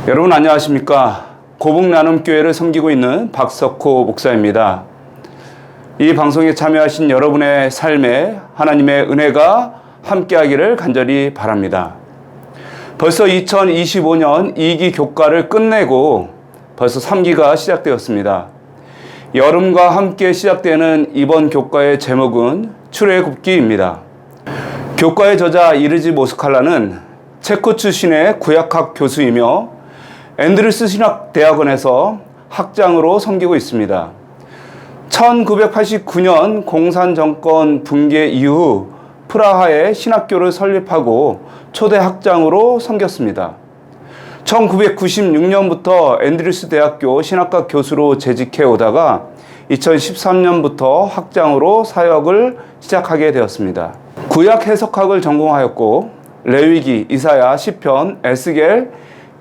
여러분 안녕하십니까? 고북나눔교회를 섬기고 있는 박석호 목사입니다. 이 방송에 참여하신 여러분의 삶에 하나님의 은혜가 함께하기를 간절히 바랍니다. 벌써 2025년 2기 교과를 끝내고 벌써 3기가 시작되었습니다. 여름과 함께 시작되는 이번 교과의 제목은 출애굽기입니다. 교과의 저자 이르지 모스칼라는 체코 출신의 구약학 교수이며 앤드루스 신학대학원에서 학장으로 섬기고 있습니다. 1989년 공산정권 붕괴 이후 프라하에 신학교를 설립하고 초대 학장으로 섬겼습니다. 1996년부터 앤드루스 대학교 신학과 교수로 재직해 오다가 2013년부터 학장으로 사역을 시작하게 되었습니다. 구약 해석학을 전공하였고 레위기, 이사야, 시편, 에스겔,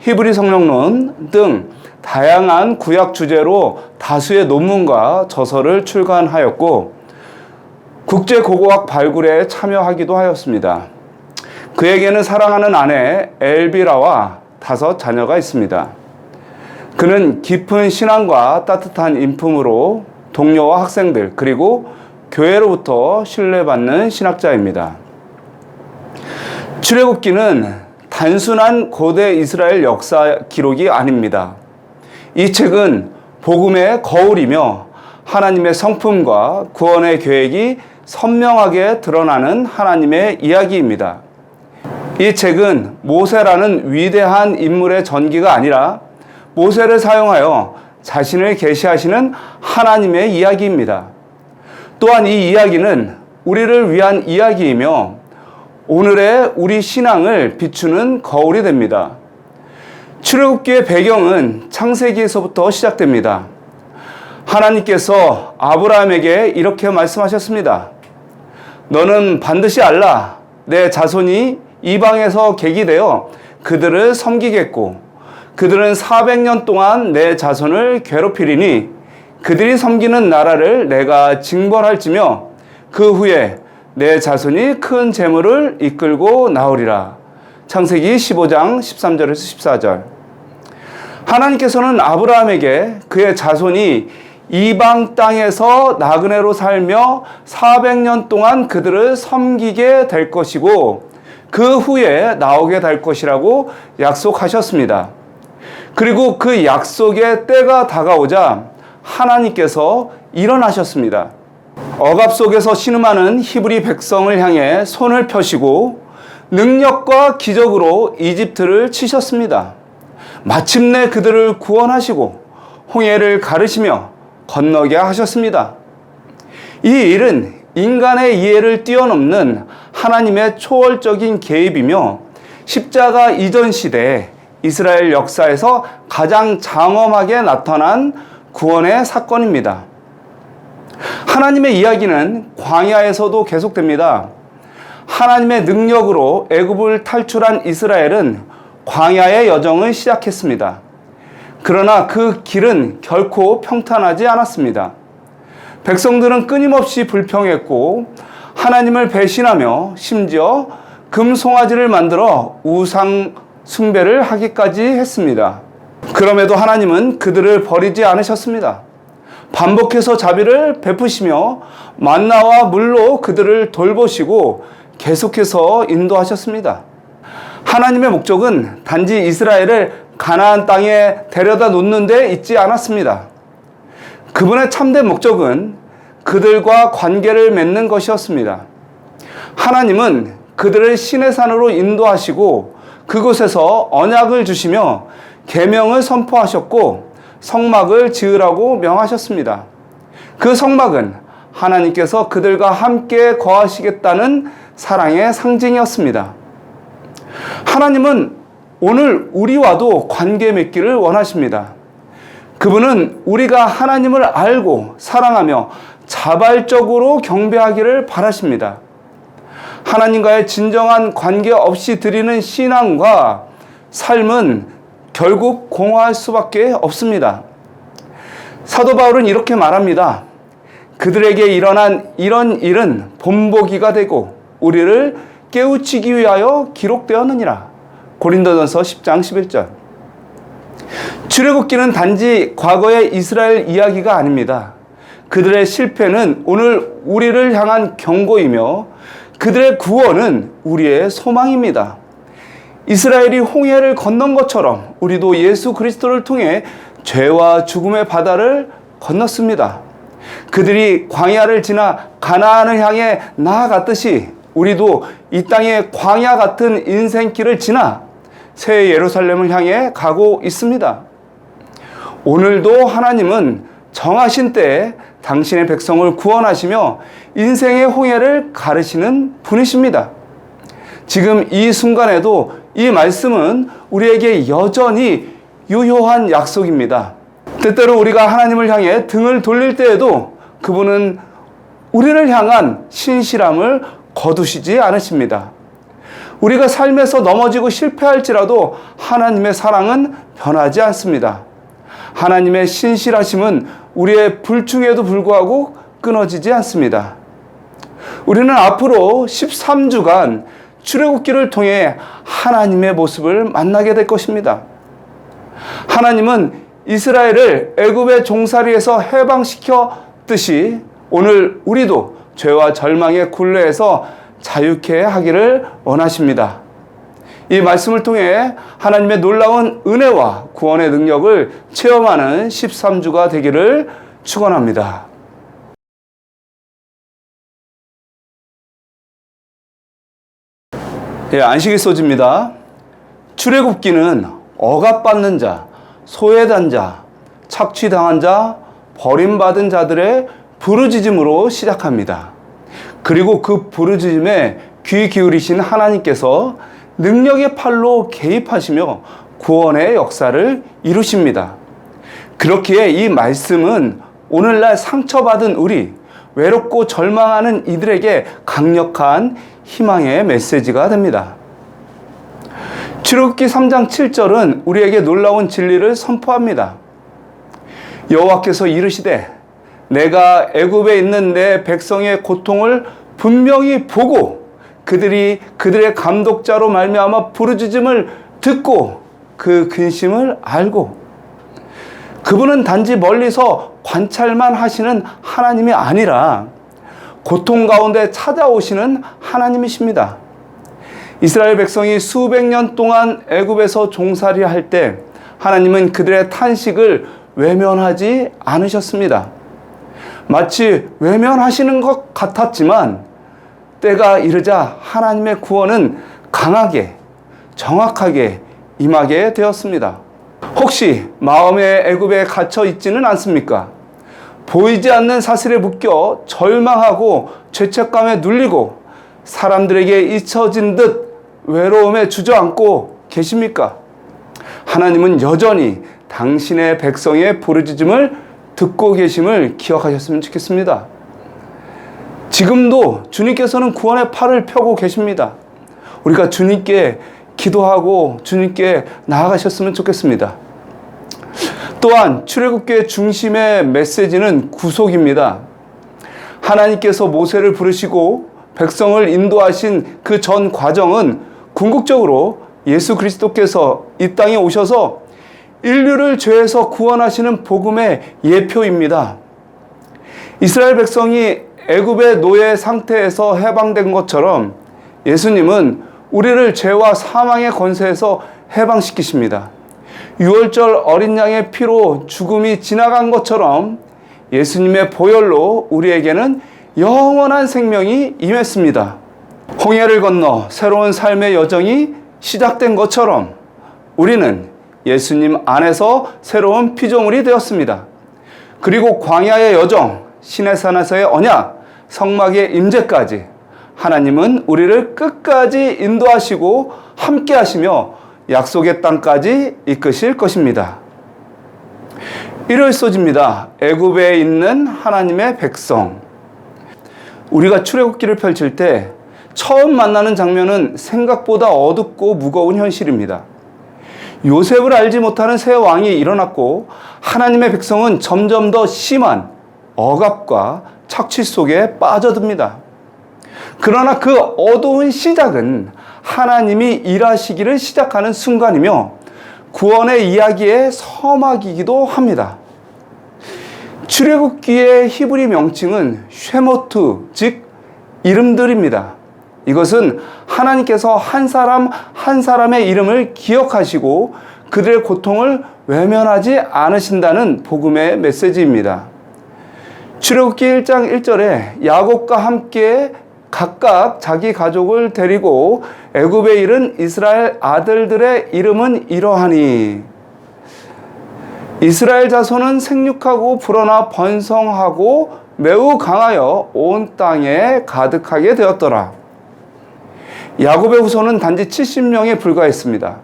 히브리 성령론 등 다양한 구약 주제로 다수의 논문과 저서를 출간하였고 국제고고학 발굴에 참여하기도 하였습니다. 그에게는 사랑하는 아내 엘비라와 5 자녀가 있습니다. 그는 깊은 신앙과 따뜻한 인품으로 동료와 학생들 그리고 교회로부터 신뢰받는 신학자입니다. 출애굽기는 단순한 고대 이스라엘 역사 기록이 아닙니다. 이 책은 복음의 거울이며 하나님의 성품과 구원의 계획이 선명하게 드러나는 하나님의 이야기입니다. 이 책은 모세라는 위대한 인물의 전기가 아니라 모세를 사용하여 자신을 계시하시는 하나님의 이야기입니다. 또한 이 이야기는 우리를 위한 이야기이며 오늘의 우리 신앙을 비추는 거울이 됩니다. 출애굽기의 배경은 창세기에서부터 시작됩니다. 하나님께서 아브라함에게 이렇게 말씀하셨습니다. 너는 반드시 알라. 내 자손이 이방에서 객이되어 그들을 섬기겠고 그들은 400년 동안 내 자손을 괴롭히리니 그들이 섬기는 나라를 내가 징벌할지며 그 후에 내 자손이 큰 재물을 이끌고 나오리라. 창세기 15장 13절에서 14절. 하나님께서는 아브라함에게 그의 자손이 이방 땅에서 나그네로 살며 400년 동안 그들을 섬기게 될 것이고 그 후에 나오게 될 것이라고 약속하셨습니다. 그리고 그 약속의 때가 다가오자 하나님께서 일어나셨습니다. 억압 속에서 신음하는 히브리 백성을 향해 손을 펴시고 능력과 기적으로 이집트를 치셨습니다. 마침내 그들을 구원하시고 홍해를 가르시며 건너게 하셨습니다. 이 일은 인간의 이해를 뛰어넘는 하나님의 초월적인 개입이며 십자가 이전 시대에 이스라엘 역사에서 가장 장엄하게 나타난 구원의 사건입니다. 하나님의 이야기는 광야에서도 계속됩니다. 하나님의 능력으로 애굽을 탈출한 이스라엘은 광야의 여정을 시작했습니다. 그러나 그 길은 결코 평탄하지 않았습니다. 백성들은 끊임없이 불평했고 하나님을 배신하며 심지어 금송아지를 만들어 우상 숭배를 하기까지 했습니다. 그럼에도 하나님은 그들을 버리지 않으셨습니다. 반복해서 자비를 베푸시며 만나와 물로 그들을 돌보시고 계속해서 인도하셨습니다. 하나님의 목적은 단지 이스라엘을 가나안 땅에 데려다 놓는 데 있지 않았습니다. 그분의 참된 목적은 그들과 관계를 맺는 것이었습니다. 하나님은 그들을 시내산으로 인도하시고 그곳에서 언약을 주시며 계명을 선포하셨고 성막을 지으라고 명하셨습니다. 그 성막은 하나님께서 그들과 함께 거하시겠다는 사랑의 상징이었습니다. 하나님은 오늘 우리와도 관계 맺기를 원하십니다. 그분은 우리가 하나님을 알고 사랑하며 자발적으로 경배하기를 바라십니다. 하나님과의 진정한 관계 없이 드리는 신앙과 삶은 결국 공허할 수밖에 없습니다. 사도 바울은 이렇게 말합니다. 그들에게 일어난 이런 일은 본보기가 되고 우리를 깨우치기 위하여 기록되었느니라. 고린도전서 10장 11절. 출애굽기는 단지 과거의 이스라엘 이야기가 아닙니다. 그들의 실패는 오늘 우리를 향한 경고이며 그들의 구원은 우리의 소망입니다. 이스라엘이 홍해를 건넌 것처럼 우리도 예수 그리스도를 통해 죄와 죽음의 바다를 건넜습니다. 그들이 광야를 지나 가나안을 향해 나아갔듯이 우리도 이 땅의 광야 같은 인생길을 지나 새 예루살렘을 향해 가고 있습니다. 오늘도 하나님은 정하신 때에 당신의 백성을 구원하시며 인생의 홍해를 가르시는 분이십니다. 지금 이 순간에도 이 말씀은 우리에게 여전히 유효한 약속입니다. 때때로 우리가 하나님을 향해 등을 돌릴 때에도 그분은 우리를 향한 신실함을 거두시지 않으십니다. 우리가 삶에서 넘어지고 실패할지라도 하나님의 사랑은 변하지 않습니다. 하나님의 신실하심은 우리의 불충에도 불구하고 끊어지지 않습니다. 우리는 앞으로 13주간 출애굽기를 통해 하나님의 모습을 만나게 될 것입니다. 하나님은 이스라엘을 애굽의 종살이에서 해방시켰듯이 오늘 우리도 죄와 절망의 굴레에서 자유케 하기를 원하십니다. 이 말씀을 통해 하나님의 놀라운 은혜와 구원의 능력을 체험하는 13주가 되기를 축원합니다. 안식일 소지입니다. 출애굽기는 억압받는 자, 소외된 자, 착취당한 자, 버림받은 자들의 부르짖음으로 시작합니다. 그리고 그 부르짖음에 귀 기울이신 하나님께서 능력의 팔로 개입하시며 구원의 역사를 이루십니다. 그렇기에 이 말씀은 오늘날 상처받은 우리, 외롭고 절망하는 이들에게 강력한 희망의 메시지가 됩니다. 출애굽기 3장 7절은 우리에게 놀라운 진리를 선포합니다. 여호와께서 이르시되 내가 애굽에 있는 내 백성의 고통을 분명히 보고 그들이 그들의 감독자로 말미암아 부르짖음을 듣고 그 근심을 알고. 그분은 단지 멀리서 관찰만 하시는 하나님이 아니라 고통 가운데 찾아오시는 하나님이십니다. 이스라엘 백성이 수백 년 동안 애굽에서 종살이 할 때 하나님은 그들의 탄식을 외면하지 않으셨습니다. 마치 외면하시는 것 같았지만 때가 이르자 하나님의 구원은 강하게, 정확하게 임하게 되었습니다. 혹시 마음의 애굽에 갇혀 있지는 않습니까? 보이지 않는 사슬에 묶여 절망하고 죄책감에 눌리고 사람들에게 잊혀진 듯 외로움에 주저앉고 계십니까? 하나님은 여전히 당신의 백성의 부르짖음을 듣고 계심을 기억하셨으면 좋겠습니다. 지금도 주님께서는 구원의 팔을 펴고 계십니다. 우리가 주님께 기도하고 주님께 나아가셨으면 좋겠습니다. 또한 출애굽기의 중심의 메시지는 구속입니다. 하나님께서 모세를 부르시고 백성을 인도하신 그 전 과정은 궁극적으로 예수 그리스도께서 이 땅에 오셔서 인류를 죄에서 구원하시는 복음의 예표입니다. 이스라엘 백성이 애굽의 노예 상태에서 해방된 것처럼 예수님은 우리를 죄와 사망의 권세에서 해방시키십니다. 유월절 어린 양의 피로 죽음이 지나간 것처럼 예수님의 보혈로 우리에게는 영원한 생명이 임했습니다. 홍해를 건너 새로운 삶의 여정이 시작된 것처럼 우리는 예수님 안에서 새로운 피조물이 되었습니다. 그리고 광야의 여정, 시내산에서의 언약, 성막의 임재까지 하나님은 우리를 끝까지 인도하시고 함께 하시며 약속의 땅까지 이끄실 것입니다. 일요일 소지입니다. 애굽에 있는 하나님의 백성. 우리가 출애굽기를 펼칠 때 처음 만나는 장면은 생각보다 어둡고 무거운 현실입니다. 요셉을 알지 못하는 새 왕이 일어났고 하나님의 백성은 점점 더 심한 억압과 착취 속에 빠져듭니다. 그러나 그 어두운 시작은 하나님이 일하시기를 시작하는 순간이며 구원의 이야기의 서막이기도 합니다. 출애굽기의 히브리 명칭은 쉐모트, 즉 이름들입니다. 이것은 하나님께서 한 사람 한 사람의 이름을 기억하시고 그들의 고통을 외면하지 않으신다는 복음의 메시지입니다. 출애굽기 1장 1절에 야곱과 함께 각각 자기 가족을 데리고 애굽에 이른 이스라엘 아들들의 이름은 이러하니, 이스라엘 자손은 생육하고 불어나 번성하고 매우 강하여 온 땅에 가득하게 되었더라. 야곱의 후손은 단지 70명에 불과했습니다.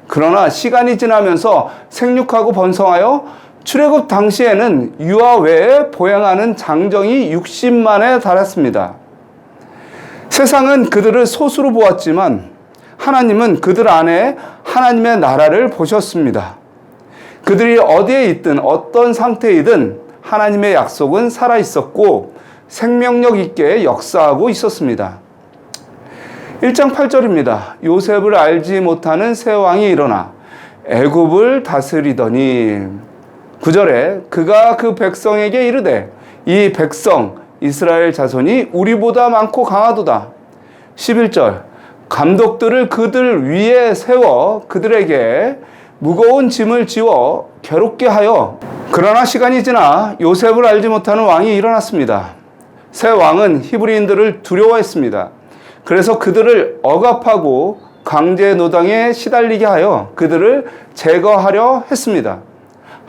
그러나 시간이 지나면서 생육하고 번성하여 출애굽 당시에는 유아 외에 보행하는 장정이 60만에 달했습니다. 세상은 그들을 소수로 보았지만 하나님은 그들 안에 하나님의 나라를 보셨습니다. 그들이 어디에 있든 어떤 상태이든 하나님의 약속은 살아있었고 생명력 있게 역사하고 있었습니다. 1장 8절입니다. 요셉을 알지 못하는 새 왕이 일어나 애굽을 다스리더니, 9절에 그가 그 백성에게 이르되 이 백성 이스라엘 자손이 우리보다 많고 강하도다. 11절 감독들을 그들 위에 세워 그들에게 무거운 짐을 지워 괴롭게 하여. 그러나 시간이 지나 요셉을 알지 못하는 왕이 일어났습니다. 새 왕은 히브리인들을 두려워했습니다. 그래서 그들을 억압하고 강제 노동에 시달리게 하여 그들을 제거하려 했습니다.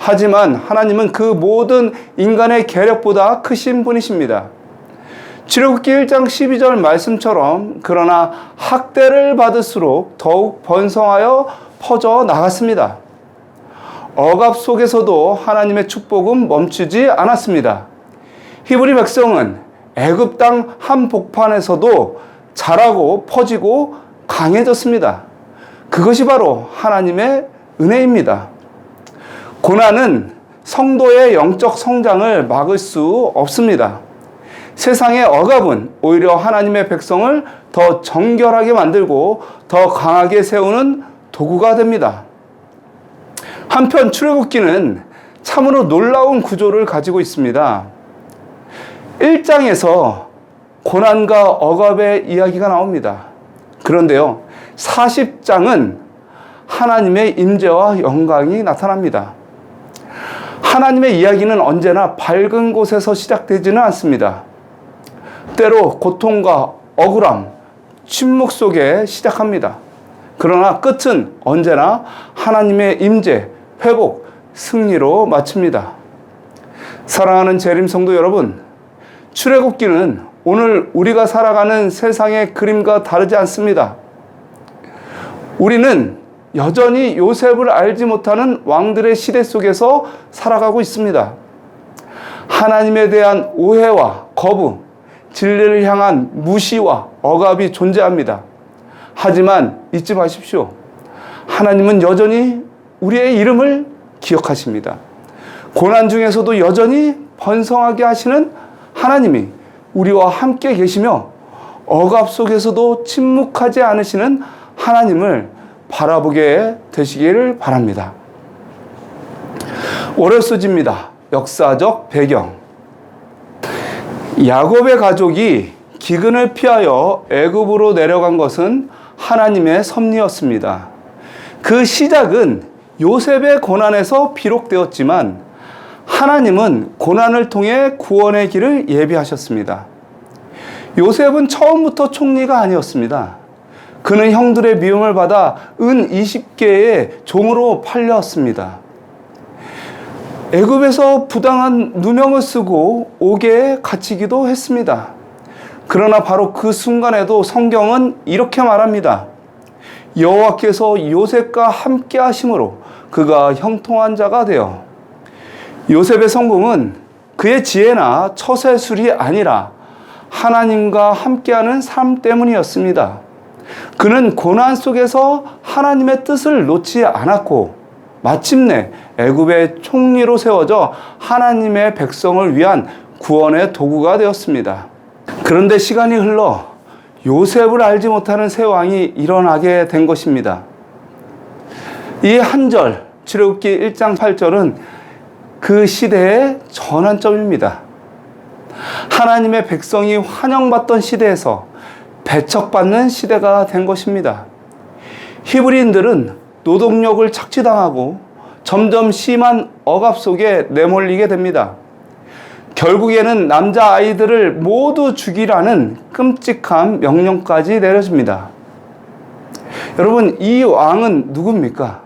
하지만 하나님은 그 모든 인간의 계략보다 크신 분이십니다. 출애굽기 1장 12절 말씀처럼 그러나 학대를 받을수록 더욱 번성하여 퍼져 나갔습니다. 억압 속에서도 하나님의 축복은 멈추지 않았습니다. 히브리 백성은 애굽 땅 한복판에서도 자라고 퍼지고 강해졌습니다. 그것이 바로 하나님의 은혜입니다. 고난은 성도의 영적 성장을 막을 수 없습니다. 세상의 억압은 오히려 하나님의 백성을 더 정결하게 만들고 더 강하게 세우는 도구가 됩니다. 한편 출애굽기는 참으로 놀라운 구조를 가지고 있습니다. 1장에서 고난과 억압의 이야기가 나옵니다. 그런데요, 40장은 하나님의 임재와 영광이 나타납니다. 하나님의 이야기는 언제나 밝은 곳에서 시작되지는 않습니다. 때로 고통과 억울함, 침묵 속에 시작합니다. 그러나 끝은 언제나 하나님의 임재, 회복, 승리로 마칩니다. 사랑하는 재림 성도 여러분, 출애굽기는 오늘 우리가 살아가는 세상의 그림과 다르지 않습니다. 우리는 여전히 요셉을 알지 못하는 왕들의 시대 속에서 살아가고 있습니다. 하나님에 대한 오해와 거부, 진리를 향한 무시와 억압이 존재합니다. 하지만 잊지 마십시오. 하나님은 여전히 우리의 이름을 기억하십니다. 고난 중에서도 여전히 번성하게 하시는 하나님이 우리와 함께 계시며 억압 속에서도 침묵하지 않으시는 하나님을 바라보게 되시기를 바랍니다. 월요 소지입니다. 역사적 배경. 야곱의 가족이 기근을 피하여 애굽으로 내려간 것은 하나님의 섭리였습니다. 그 시작은 요셉의 고난에서 비록되었지만 하나님은 고난을 통해 구원의 길을 예비하셨습니다. 요셉은 처음부터 총리가 아니었습니다. 그는 형들의 미움을 받아 은 20개의 종으로 팔렸습니다. 애굽에서 부당한 누명을 쓰고 옥에 갇히기도 했습니다. 그러나 바로 그 순간에도 성경은 이렇게 말합니다. 여호와께서 요셉과 함께 하심으로 그가 형통한 자가 되어. 요셉의 성공은 그의 지혜나 처세술이 아니라 하나님과 함께하는 삶 때문이었습니다. 그는 고난 속에서 하나님의 뜻을 놓지 않았고 마침내 애굽의 총리로 세워져 하나님의 백성을 위한 구원의 도구가 되었습니다. 그런데 시간이 흘러 요셉을 알지 못하는 새 왕이 일어나게 된 것입니다. 이 한 절, 출애굽기 1장 8절은 그 시대의 전환점입니다. 하나님의 백성이 환영받던 시대에서 배척받는 시대가 된 것입니다. 히브리인들은 노동력을 착취당하고 점점 심한 억압 속에 내몰리게 됩니다. 결국에는 남자아이들을 모두 죽이라는 끔찍한 명령까지 내려집니다. 여러분, 이 왕은 누굽니까?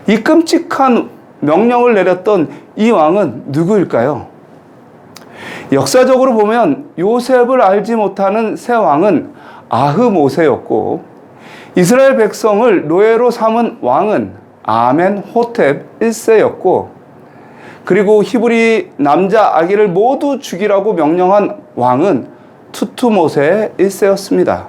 이 끔찍한 명령을 내렸던 이 왕은 누구일까요? 역사적으로 보면 요셉을 알지 못하는 새 왕은 아흐모세였고, 이스라엘 백성을 노예로 삼은 왕은 아멘호텝 1세였고, 그리고 히브리 남자 아기를 모두 죽이라고 명령한 왕은 투투모세 1세였습니다.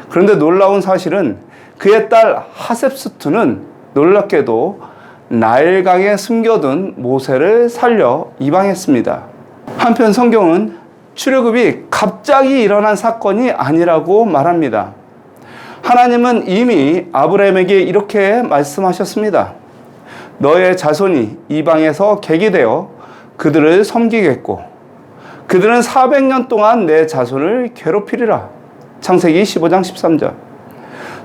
그런데 놀라운 사실은 그의 딸 하셉스투는 놀랍게도 나일강에 숨겨둔 모세를 살려 이방했습니다. 한편 성경은 출애굽이 갑자기 일어난 사건이 아니라고 말합니다. 하나님은 이미 아브라함에게 이렇게 말씀하셨습니다. 너의 자손이 이방에서 객이 되어 그들을 섬기겠고 그들은 400년 동안 내 자손을 괴롭히리라. 창세기 15장 13절.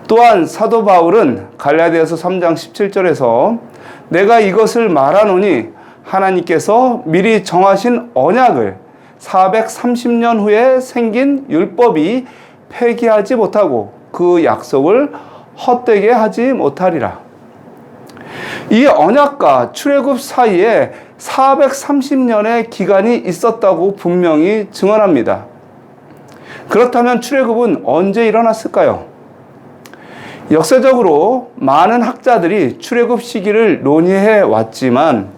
또한 사도 바울은 갈라디아서 3장 17절에서 내가 이것을 말하노니 하나님께서 미리 정하신 언약을 430년 후에 생긴 율법이 폐기하지 못하고 그 약속을 헛되게 하지 못하리라. 이 언약과 출애굽 사이에 430년의 기간이 있었다고 분명히 증언합니다. 그렇다면 출애굽은 언제 일어났을까요? 역사적으로 많은 학자들이 출애굽 시기를 논의해 왔지만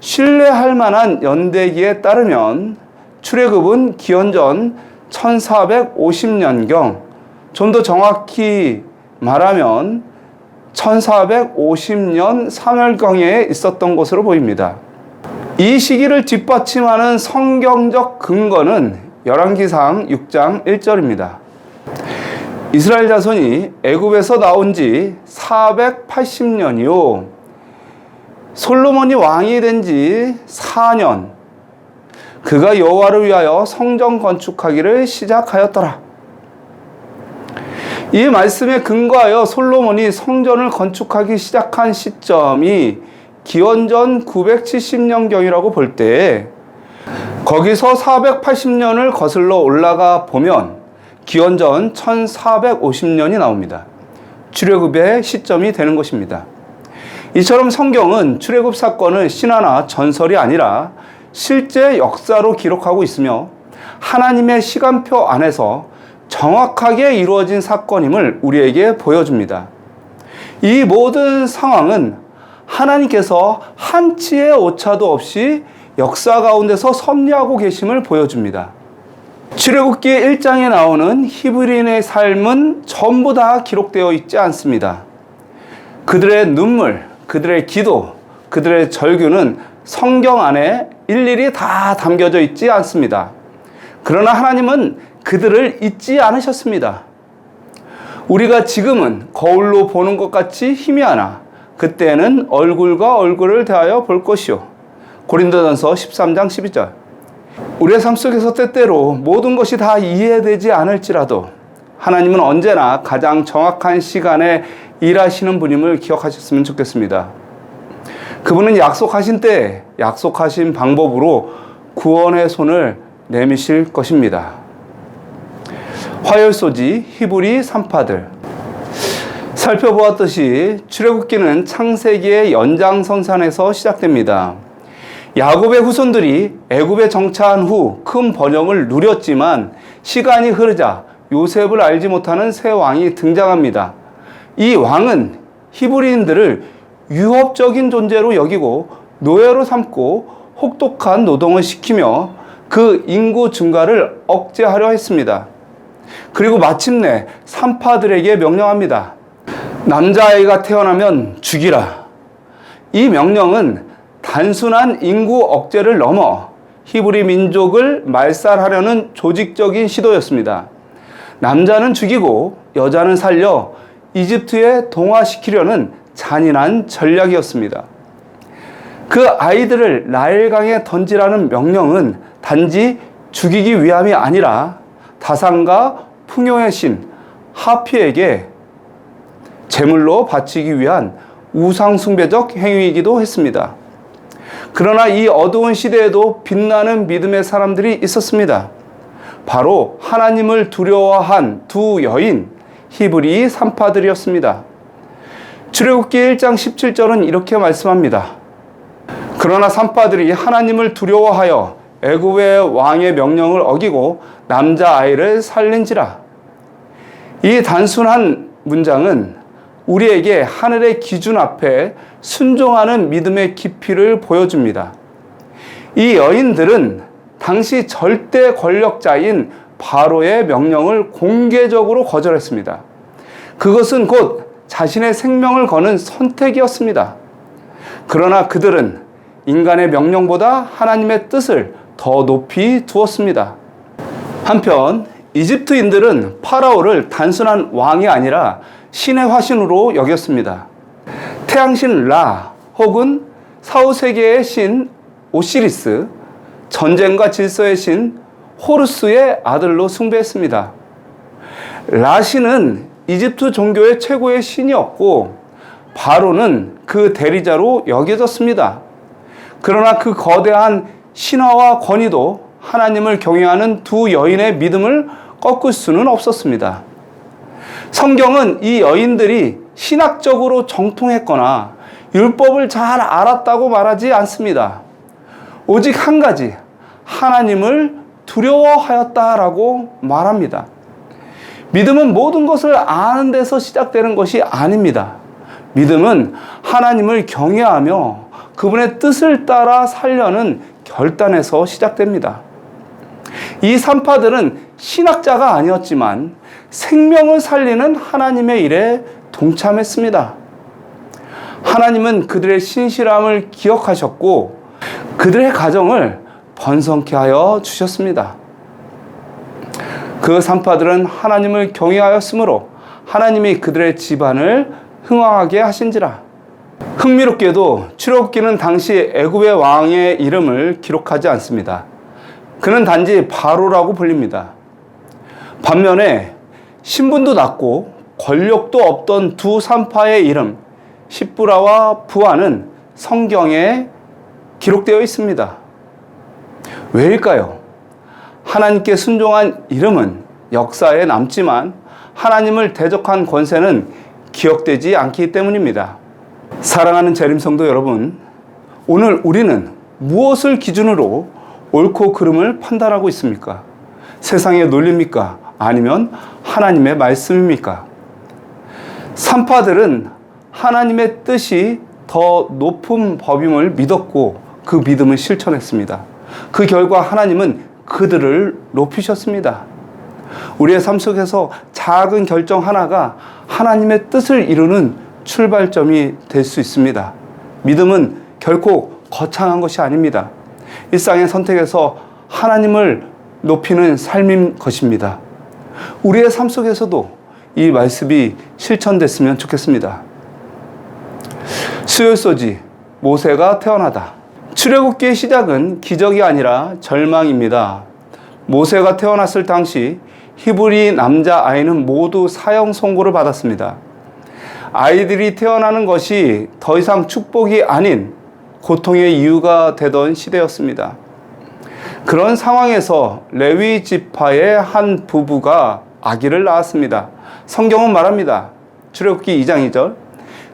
신뢰할 만한 연대기에 따르면 출애굽은 기원전 1450년경, 좀 더 정확히 말하면 1450년 3월경에 있었던 것으로 보입니다. 이 시기를 뒷받침하는 성경적 근거는 열왕기상 6장 1절입니다. 이스라엘 자손이 애굽에서 나온 지 480년이요 솔로몬이 왕이 된 지 4년 그가 여호와를 위하여 성전 건축하기를 시작하였더라. 이 말씀에 근거하여 솔로몬이 성전을 건축하기 시작한 시점이 기원전 970년경이라고 볼 때 거기서 480년을 거슬러 올라가 보면 기원전 1450년이 나옵니다. 출애굽의 시점이 되는 것입니다. 이처럼 성경은 출애굽 사건을 신화나 전설이 아니라 실제 역사로 기록하고 있으며 하나님의 시간표 안에서 정확하게 이루어진 사건임을 우리에게 보여줍니다. 이 모든 상황은 하나님께서 한치의 오차도 없이 역사 가운데서 섭리하고 계심을 보여줍니다. 출애굽기 1장에 나오는 히브리인의 삶은 전부 다 기록되어 있지 않습니다. 그들의 눈물, 그들의 기도, 그들의 절규는 성경 안에 일일이 다 담겨져 있지 않습니다. 그러나 하나님은 그들을 잊지 않으셨습니다. 우리가 지금은 거울로 보는 것 같이 희미하나 그때는 얼굴과 얼굴을 대하여 볼 것이요. 고린도전서 13장 12절. 우리의 삶 속에서 때때로 모든 것이 다 이해되지 않을지라도 하나님은 언제나 가장 정확한 시간에 일하시는 분임을 기억하셨으면 좋겠습니다. 그분은 약속하신 때에 약속하신 방법으로 구원의 손을 내미실 것입니다. 화요일소지 히브리 산파들. 살펴보았듯이 출애굽기는 창세기의 연장선상에서 시작됩니다. 야곱의 후손들이 애굽에 정착한 후 큰 번영을 누렸지만 시간이 흐르자 요셉을 알지 못하는 새 왕이 등장합니다. 이 왕은 히브리인들을 유업적인 존재로 여기고 노예로 삼고 혹독한 노동을 시키며 그 인구 증가를 억제하려 했습니다. 그리고 마침내 산파들에게 명령합니다. 남자아이가 태어나면 죽이라. 이 명령은 단순한 인구 억제를 넘어 히브리 민족을 말살하려는 조직적인 시도였습니다. 남자는 죽이고 여자는 살려 이집트에 동화시키려는 잔인한 전략이었습니다. 그 아이들을 나일강에 던지라는 명령은 단지 죽이기 위함이 아니라 다산과 풍요의 신 하피에게 제물로 바치기 위한 우상숭배적 행위이기도 했습니다. 그러나 이 어두운 시대에도 빛나는 믿음의 사람들이 있었습니다. 바로 하나님을 두려워한 두 여인 히브리 산파들이었습니다. 출애굽기 1장 17절은 이렇게 말씀합니다. 그러나 산파들이 하나님을 두려워하여 애굽의 왕의 명령을 어기고 남자아이를 살린지라. 이 단순한 문장은 우리에게 하늘의 기준 앞에 순종하는 믿음의 깊이를 보여줍니다. 이 여인들은 당시 절대 권력자인 바로의 명령을 공개적으로 거절했습니다. 그것은 곧 자신의 생명을 거는 선택이었습니다. 그러나 그들은 인간의 명령보다 하나님의 뜻을 더 높이 두었습니다. 한편 이집트인들은 파라오를 단순한 왕이 아니라 신의 화신으로 여겼습니다. 태양신 라 혹은 사후세계의 신 오시리스, 전쟁과 질서의 신 호루스의 아들로 숭배했습니다. 라 신은 이집트 종교의 최고의 신이었고 바로는 그 대리자로 여겨졌습니다. 그러나 그 거대한 신화와 권위도 하나님을 경외하는 두 여인의 믿음을 꺾을 수는 없었습니다. 성경은 이 여인들이 신학적으로 정통했거나 율법을 잘 알았다고 말하지 않습니다. 오직 한 가지, 하나님을 두려워하였다라고 말합니다. 믿음은 모든 것을 아는 데서 시작되는 것이 아닙니다. 믿음은 하나님을 경외하며 그분의 뜻을 따라 살려는 결단에서 시작됩니다. 이 산파들은 신학자가 아니었지만 생명을 살리는 하나님의 일에 동참했습니다. 하나님은 그들의 신실함을 기억하셨고 그들의 가정을 번성케 하여 주셨습니다. 그 산파들은 하나님을 경외하였으므로 하나님이 그들의 집안을 흥왕하게 하신지라. 흥미롭게도 출애굽기는 당시 애굽의 왕의 이름을 기록하지 않습니다. 그는 단지 바로라고 불립니다. 반면에 신분도 낮고 권력도 없던 두 산파의 이름 시브라와 부아는 성경에 기록되어 있습니다. 왜일까요? 하나님께 순종한 이름은 역사에 남지만 하나님을 대적한 권세는 기억되지 않기 때문입니다. 사랑하는 재림성도 여러분, 오늘 우리는 무엇을 기준으로 옳고 그름을 판단하고 있습니까? 세상의 논리입니까? 아니면 하나님의 말씀입니까? 산파들은 하나님의 뜻이 더 높은 법임을 믿었고 그 믿음을 실천했습니다. 그 결과 하나님은 그들을 높이셨습니다. 우리의 삶 속에서 작은 결정 하나가 하나님의 뜻을 이루는 출발점이 될 수 있습니다. 믿음은 결코 거창한 것이 아닙니다. 일상의 선택에서 하나님을 높이는 삶인 것입니다. 우리의 삶 속에서도 이 말씀이 실천됐으면 좋겠습니다. 수요일소지 모세가 태어나다. 출애굽기의 시작은 기적이 아니라 절망입니다. 모세가 태어났을 당시 히브리 남자 아이는 모두 사형 선고를 받았습니다. 아이들이 태어나는 것이 더 이상 축복이 아닌 고통의 이유가 되던 시대였습니다. 그런 상황에서 레위 지파의 한 부부가 아기를 낳았습니다. 성경은 말합니다. 출애굽기 2장 2절.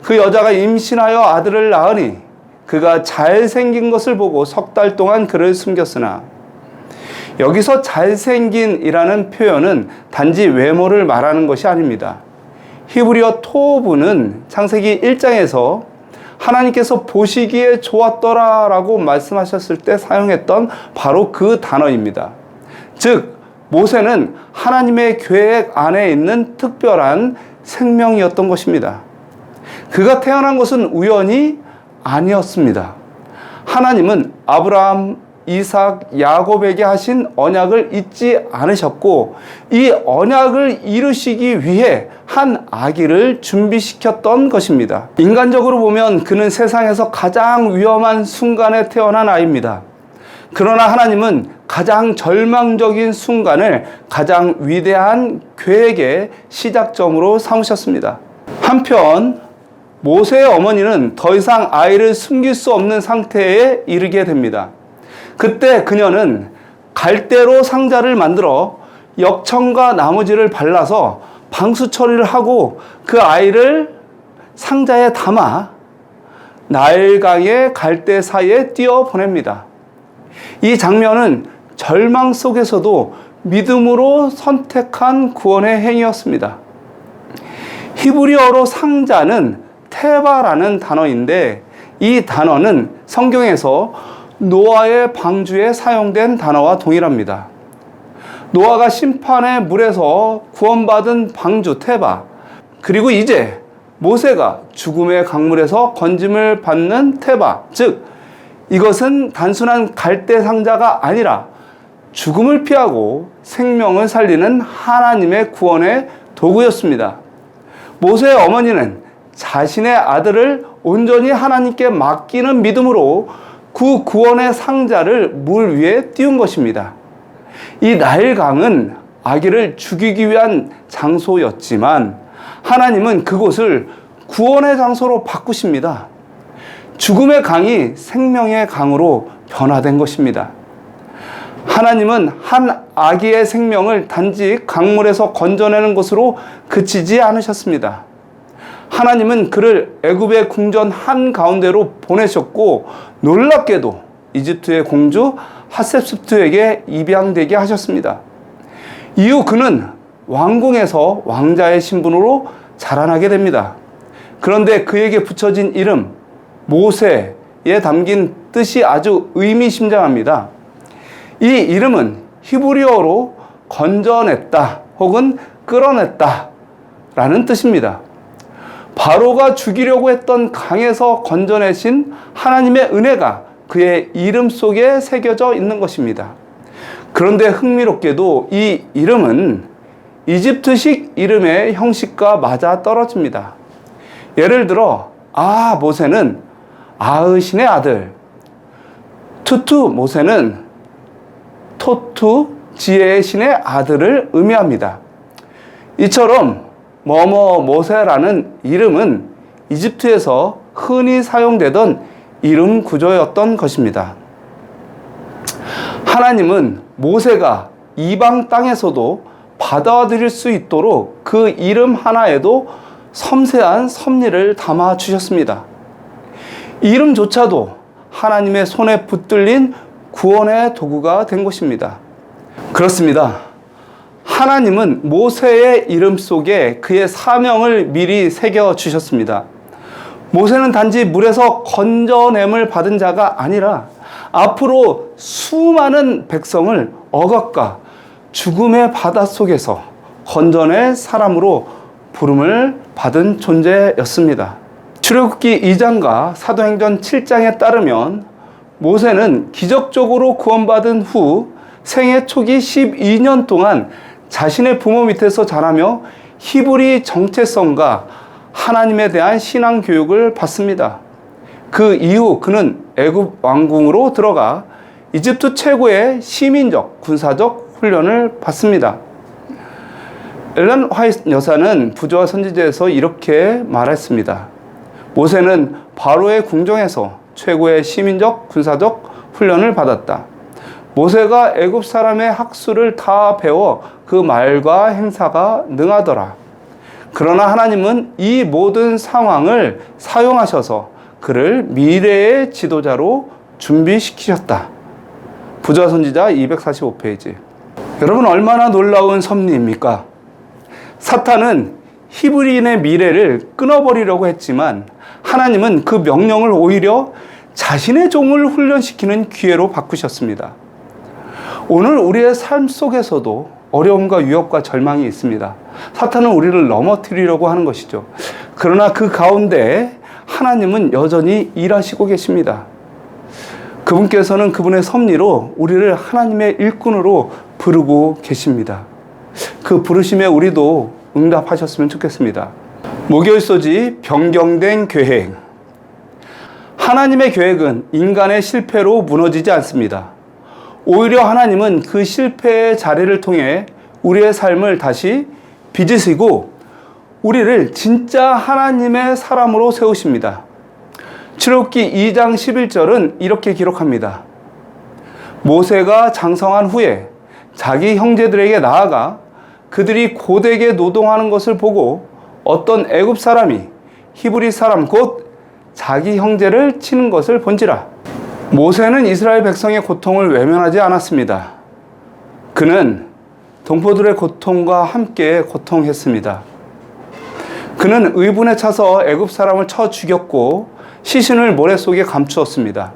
그 여자가 임신하여 아들을 낳으니 그가 잘생긴 것을 보고 3달 동안 그를 숨겼으나, 여기서 잘생긴이라는 표현은 단지 외모를 말하는 것이 아닙니다. 히브리어 토브는 창세기 1장에서 하나님께서 보시기에 좋았더라라고 말씀하셨을 때 사용했던 바로 그 단어입니다. 즉 모세는 하나님의 계획 안에 있는 특별한 생명이었던 것입니다. 그가 태어난 것은 우연이 아니었습니다. 하나님은 아브라함, 이삭, 야곱에게 하신 언약을 잊지 않으셨고 이 언약을 이루시기 위해 한 아기를 준비시켰던 것입니다. 인간적으로 보면 그는 세상에서 가장 위험한 순간에 태어난 아이입니다. 그러나 하나님은 가장 절망적인 순간을 가장 위대한 계획의 시작점으로 삼으셨습니다. 한편 모세의 어머니는 더 이상 아이를 숨길 수 없는 상태에 이르게 됩니다. 그때 그녀는 갈대로 상자를 만들어 역청과 나무지를 발라서 방수 처리를 하고 그 아이를 상자에 담아 나일강의 갈대 사이에 띄어 보냅니다. 이 장면은 절망 속에서도 믿음으로 선택한 구원의 행위였습니다. 히브리어로 상자는 테바라는 단어인데 이 단어는 성경에서 노아의 방주에 사용된 단어와 동일합니다. 노아가 심판의 물에서 구원받은 방주 테바, 그리고 이제 모세가 죽음의 강물에서 건짐을 받는 테바, 즉 이것은 단순한 갈대 상자가 아니라 죽음을 피하고 생명을 살리는 하나님의 구원의 도구였습니다. 모세의 어머니는 자신의 아들을 온전히 하나님께 맡기는 믿음으로 그 구원의 상자를 물 위에 띄운 것입니다. 이 나일강은 아기를 죽이기 위한 장소였지만 하나님은 그곳을 구원의 장소로 바꾸십니다. 죽음의 강이 생명의 강으로 변화된 것입니다. 하나님은 한 아기의 생명을 단지 강물에서 건져내는 것으로 그치지 않으셨습니다. 하나님은 그를 애굽의 궁전 한가운데로 보내셨고 놀랍게도 이집트의 공주 하셉스투에게 입양되게 하셨습니다. 이후 그는 왕궁에서 왕자의 신분으로 자라나게 됩니다. 그런데 그에게 붙여진 이름 모세에 담긴 뜻이 아주 의미심장합니다. 이 이름은 히브리어로 건져냈다 혹은 끌어냈다 라는 뜻입니다. 바로가 죽이려고 했던 강에서 건져내신 하나님의 은혜가 그의 이름 속에 새겨져 있는 것입니다. 그런데 흥미롭게도 이 이름은 이집트식 이름의 형식과 맞아 떨어집니다. 예를 들어 모세는 아으신의 아들, 투투 모세는 토투 지혜의 신의 아들을 의미합니다. 이처럼 뭐뭐 모세라는 이름은 이집트에서 흔히 사용되던 이름 구조였던 것입니다. 하나님은 모세가 이방 땅에서도 받아들일 수 있도록 그 이름 하나에도 섬세한 섭리를 담아 주셨습니다. 이름조차도 하나님의 손에 붙들린 구원의 도구가 된 것입니다. 그렇습니다. 하나님은 모세의 이름 속에 그의 사명을 미리 새겨 주셨습니다. 모세는 단지 물에서 건져냄을 받은 자가 아니라 앞으로 수많은 백성을 억압과 죽음의 바다 속에서 건져낼 사람으로 부름을 받은 존재였습니다. 출애굽기 2장과 사도행전 7장에 따르면 모세는 기적적으로 구원받은 후 생애 초기 12년 동안 자신의 부모 밑에서 자라며 히브리 정체성과 하나님에 대한 신앙 교육을 받습니다. 그 이후 그는 애굽 왕궁으로 들어가 이집트 최고의 시민적, 군사적 훈련을 받습니다. 엘런 화이트 여사는 부조와 선지자에서 이렇게 말했습니다. 모세는 바로의 궁정에서 최고의 시민적, 군사적 훈련을 받았다. 모세가 애굽 사람의 학술을 다 배워 그 말과 행사가 능하더라. 그러나 하나님은 이 모든 상황을 사용하셔서 그를 미래의 지도자로 준비시키셨다. 부조와 선지자 245페이지. 여러분, 얼마나 놀라운 섭리입니까? 사탄은 히브리인의 미래를 끊어버리려고 했지만 하나님은 그 명령을 오히려 자신의 종을 훈련시키는 기회로 바꾸셨습니다. 오늘 우리의 삶 속에서도 어려움과 위협과 절망이 있습니다. 사탄은 우리를 넘어뜨리려고 하는 것이죠. 그러나 그 가운데 하나님은 여전히 일하시고 계십니다. 그분께서는 그분의 섭리로 우리를 하나님의 일꾼으로 부르고 계십니다. 그 부르심에 우리도 응답하셨으면 좋겠습니다. 목요일 소지 변경된 계획. 하나님의 계획은 인간의 실패로 무너지지 않습니다. 오히려 하나님은 그 실패의 자리를 통해 우리의 삶을 다시 빚으시고 우리를 진짜 하나님의 사람으로 세우십니다. 출애굽기 2장 11절은 이렇게 기록합니다. 모세가 장성한 후에 자기 형제들에게 나아가 그들이 고되게 노동하는 것을 보고 어떤 애굽 사람이 히브리 사람 곧 자기 형제를 치는 것을 본지라. 모세는 이스라엘 백성의 고통을 외면하지 않았습니다. 그는 동포들의 고통과 함께 고통했습니다. 그는 의분에 차서 애굽 사람을 쳐 죽였고 시신을 모래 속에 감추었습니다.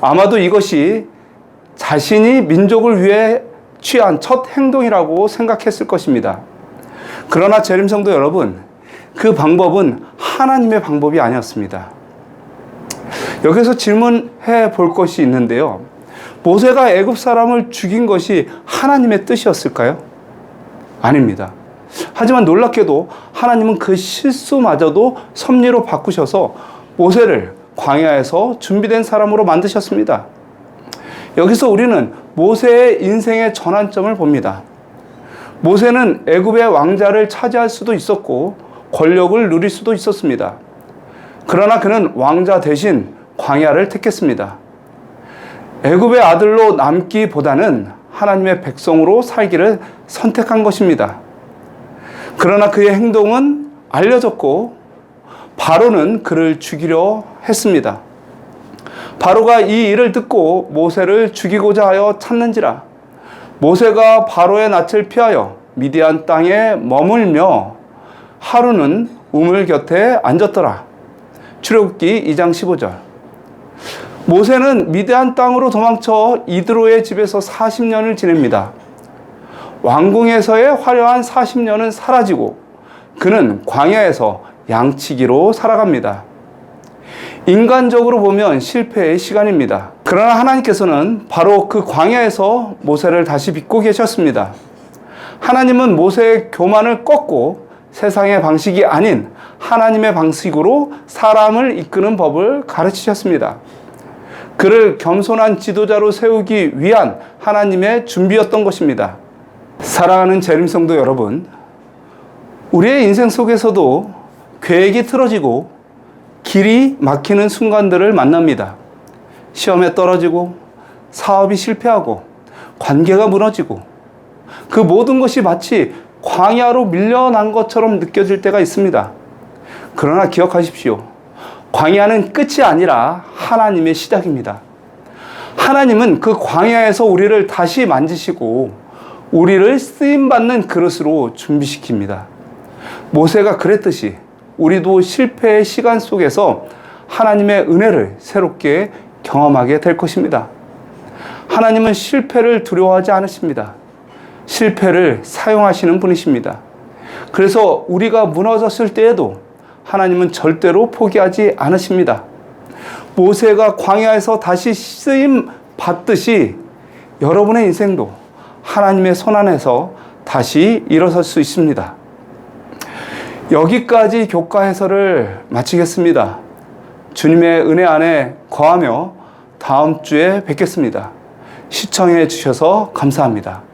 아마도 이것이 자신이 민족을 위해 취한 첫 행동이라고 생각했을 것입니다. 그러나 재림성도 여러분, 그 방법은 하나님의 방법이 아니었습니다. 여기서 질문해 볼 것이 있는데요. 모세가 애굽 사람을 죽인 것이 하나님의 뜻이었을까요? 아닙니다. 하지만 놀랍게도 하나님은 그 실수마저도 섭리로 바꾸셔서 모세를 광야에서 준비된 사람으로 만드셨습니다. 여기서 우리는 모세의 인생의 전환점을 봅니다. 모세는 애굽의 왕자를 차지할 수도 있었고 권력을 누릴 수도 있었습니다. 그러나 그는 왕자 대신 광야를 택했습니다. 애굽의 아들로 남기보다는 하나님의 백성으로 살기를 선택한 것입니다. 그러나 그의 행동은 알려졌고 바로는 그를 죽이려 했습니다. 바로가 이 일을 듣고 모세를 죽이고자 하여 찾는지라. 모세가 바로의 낯을 피하여 미디안 땅에 머물며 하루는 우물 곁에 앉았더라. 출애굽기 2장 15절. 모세는 미디안 땅으로 도망쳐 이드로의 집에서 40년을 지냅니다. 왕궁에서의 화려한 40년은 사라지고 그는 광야에서 양치기로 살아갑니다. 인간적으로 보면 실패의 시간입니다. 그러나 하나님께서는 바로 그 광야에서 모세를 다시 빚고 계셨습니다. 하나님은 모세의 교만을 꺾고 세상의 방식이 아닌 하나님의 방식으로 사람을 이끄는 법을 가르치셨습니다. 그를 겸손한 지도자로 세우기 위한 하나님의 준비였던 것입니다. 사랑하는 재림성도 여러분, 우리의 인생 속에서도 계획이 틀어지고 길이 막히는 순간들을 만납니다. 시험에 떨어지고 사업이 실패하고 관계가 무너지고 그 모든 것이 마치 광야로 밀려난 것처럼 느껴질 때가 있습니다. 그러나 기억하십시오. 광야는 끝이 아니라 하나님의 시작입니다. 하나님은 그 광야에서 우리를 다시 만지시고 우리를 쓰임받는 그릇으로 준비시킵니다. 모세가 그랬듯이 우리도 실패의 시간 속에서 하나님의 은혜를 새롭게 경험하게 될 것입니다. 하나님은 실패를 두려워하지 않으십니다. 실패를 사용하시는 분이십니다. 그래서 우리가 무너졌을 때에도 하나님은 절대로 포기하지 않으십니다. 모세가 광야에서 다시 쓰임 받듯이 여러분의 인생도 하나님의 손 안에서 다시 일어설 수 있습니다. 여기까지 교과 해설을 마치겠습니다. 주님의 은혜 안에 거하며 다음 주에 뵙겠습니다. 시청해 주셔서 감사합니다.